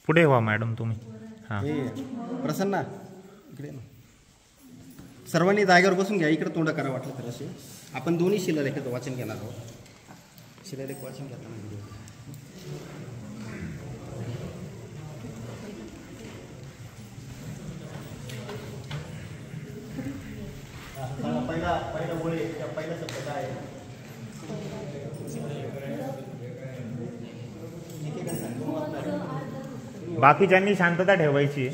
पुढे व्हा मॅडम तुम्ही. हां प्रसन्ना इकडे सर्वांनी जागेवर बसून घ्या. इकडे तोंड करा वाटलं तर. असे आपण दोन्ही शिलालेखाचं वाचन घेणार आहोत. शिलालेख वाचन घेताना पहिला ओळी पहिला शब्द काय आहे? बाकीच्यांनी शांतता ठेवायची.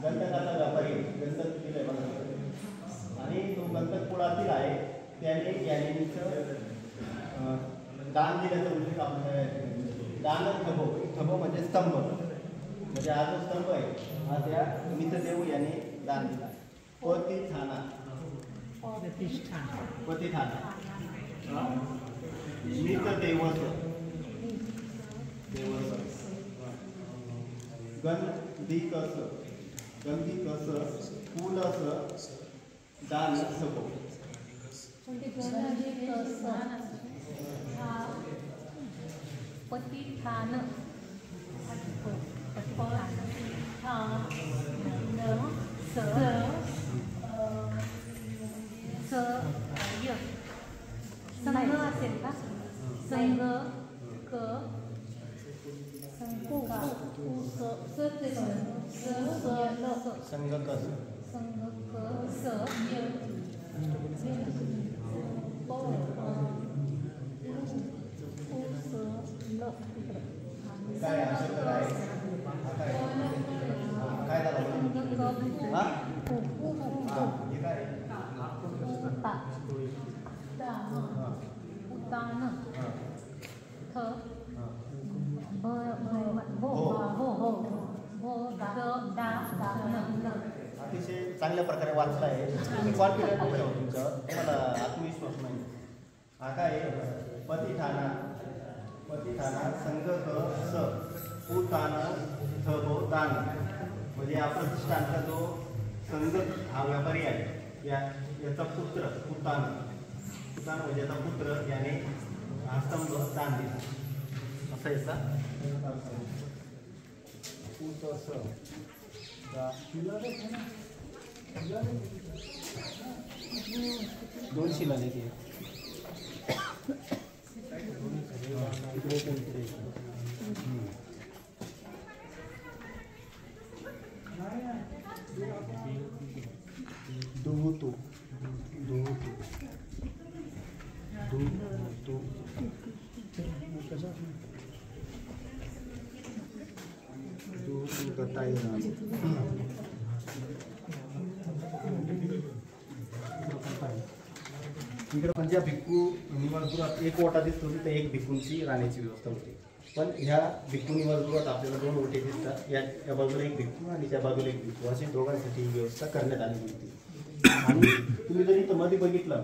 गंधकाचा व्यापारी गंधक दिलंय बघा आणि तो गंधक कुळातील आहे. त्याने ज्ञानीचं दान दिल्याचा उल्लेख आपण दान थबो थबो म्हणजे स्तंभ म्हणजे हा जो स्तंभ आहे हा त्या मित्रदेव याने दान दिला. पतिथाना पतिथाना मित्रदेवस देवस गंधिकस गंधिकस कुलस दान सभो पतिथान संघ असेल का? संघ क अतिशय चांगल्या प्रकारे वाचला आहे. तुम्ही कॉन्फिडंट ठेवा तुमचं, तुम्हाला आत्मविश्वास नाही. हा काय पतिथाना पतिथाना संघ स पुतान थबो दान म्हणजे हा प्रतिष्ठानचा जो संघ हा व्यापारी आहे याचा पुत्र पुतान पुतान म्हणजे याचा पुत्र याने हा स्तंभ दान दिला असं याचा दोन शिलालेख आहे. इकडे पण इकडे. दुहुतू दुहुतू दुहुतू दुहुतू गताई इकडे म्हणजे भिक्खू निवासगृहात एक ओटा दिसतो तिथे एक भिक्खूंची राहण्याची व्यवस्था होती. पण ह्या भिक्खू निवासगृहात आपल्याला दोन ओटे दिसतात. या बाजूला एक भिक्खू आणि त्या बाजूला एक भिक्खू अशी दोघांसाठी ही व्यवस्था करण्यात आली होती. आणि तुम्ही जर इथं मध्ये बघितलं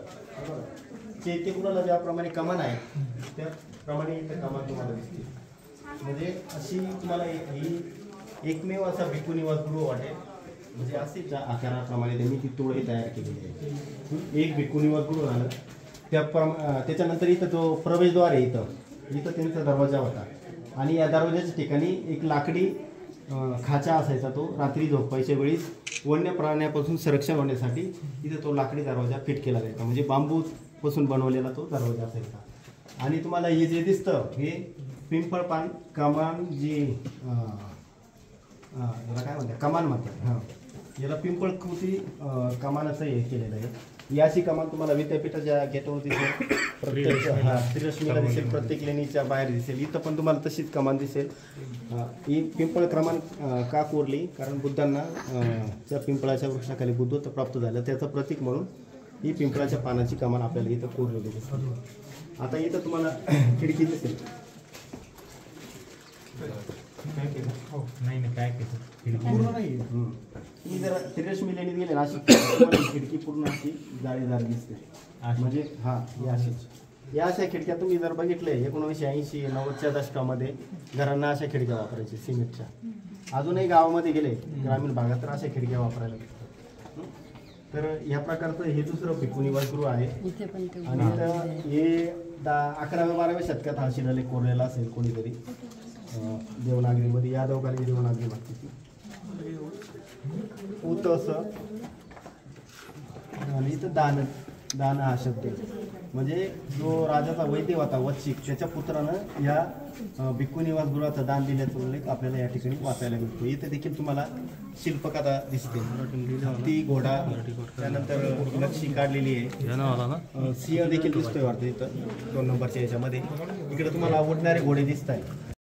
चैत्यकुणाला ज्याप्रमाणे कमान आहे त्याप्रमाणे इथं कमान तुम्हाला दिसते. म्हणजे अशी तुम्हाला ही एकमेव असा भिक्खू निवासगृह वाटेल. म्हणजे असेच आकाराप्रमाणे त्यांनी ती तोडे तयार केलेली आहे. एक भिक्खू निवासगृह झालं त्याच्यानंतर इथं जो प्रवेशद्वार आहे इथं त्यांचा दरवाजा होता. आणि या दरवाजाच्या ठिकाणी एक लाकडी खाचा असायचा. तो रात्री झोपायच्या वेळी वन्य प्राण्यापासून संरक्षण होण्यासाठी इथे तो लाकडी दरवाजा फिट केला जायचा. म्हणजे बांबूपासून बनवलेला तो दरवाजा असायचा. आणि तुम्हाला हे जे दिसतं हे पिंपळपान कमान जी याला काय म्हणतात कमान म्हणतात. हां याला पिंपळकृती कमानाचं हे केलेलं आहे. ही अशी कमान तुम्हाला विद्यापीठाच्या गेटवर दिसेल. प्रत्येक श्रीरश्मीला दिसेल. प्रत्येक लेणीच्या बाहेर दिसेल. इथं पण तुम्हाला तशीच कमान दिसेल. ही पिंपळ कमान का कोरली कारण बुद्धांना त्या पिंपळाच्या वृक्षाखाली बुद्धत्व प्राप्त झालं त्याचं प्रतीक म्हणून ही पिंपळाच्या पानाची कमान आपल्याला इथं कोरलेली दिसते. आता इथं तुम्हाला खिडकी दिसेल. काय केलं? नाही काय केलं पूर्ण नाही. तुम्ही जर श्रीरश्मी लेणीत गेले ना अशी खिडकी पूर्ण अशी जाळीदार दिसते. म्हणजे हां ही अशीच या अशा खिडक्या तुम्ही जर बघितले 1980-90च्या दशकामध्ये घरांना अशा खिडक्या वापरायचे सिमेंटच्या. अजूनही गावामध्ये गेले ग्रामीण भागात तर अशा खिडक्या वापरायला लागतात. तर ह्या प्रकारचं हे दुसरं भिक्खू निवासगृह आहे. आणि हे 11व्या-12व्या शतकात हा शिलालेख कोरलेला असेल कोणीतरी देवनागरीमध्ये. यादवकालीन देवनागरी लागते ती उत असं. आणि इथं दान हा शब्द म्हणजे जो राजाचा वैद्य होता वत्सिक त्याच्या पुत्रानं या भिक्खू निवासगृहाचा दान दिल्याचा उल्लेख आपल्याला या ठिकाणी वाचायला मिळतो. इथे देखील तुम्हाला शिल्पकथा दिसते. ती घोडा त्यानंतर नक्षी काढलेली आहे. सिंह देखील दिसतोय वाटतं इथं 2 नंबरच्या याच्यामध्ये. इकडे तुम्हाला उडणारे घोडे दिसत आहेत.